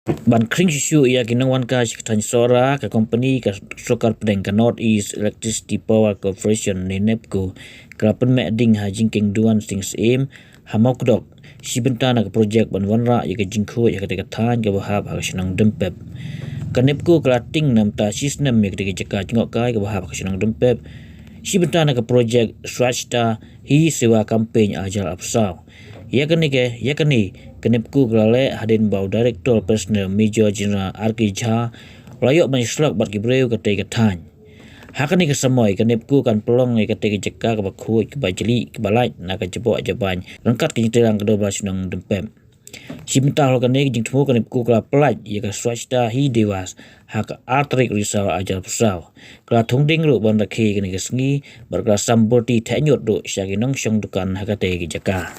Ban kring sisu ia kinang wan ka tan sora ka company ka sokar pedeng ka North East Electricity Power Corporation ni Neepco ka Pynmeh ding ha Jingkieng Duwan sings aim ha Mawkdok si bentana ka projek ban wanra ya ka jingkho ya ka tan ka bahab ha sinang dempep ka Neepco ka ting nam ta sistem ya ka jaka jingok kai ka bahab ha sinang dempep si bentana ka projek swasta hi sewa campaign ajal apsau ya kani Neepco kelale hadin bau director personal Major General RK Jha layok ban slok bat ki breu ka te ka tan hakani ka samoy ka Neepco kan pelong ka te ka jaka ka bakhui ka bajli ka balai na ka jebo jaban rangkat ki terang ka 12 nang dempem si bentah lo kani jing temu ka Neepco kala pelaj ya ka swasta hi dewas hak artrik risau ajal pusau kala thongding ro ban rakhe kani ka sngi bar kala samborti thanyot do syagi nong syong dukan hakate ki jaka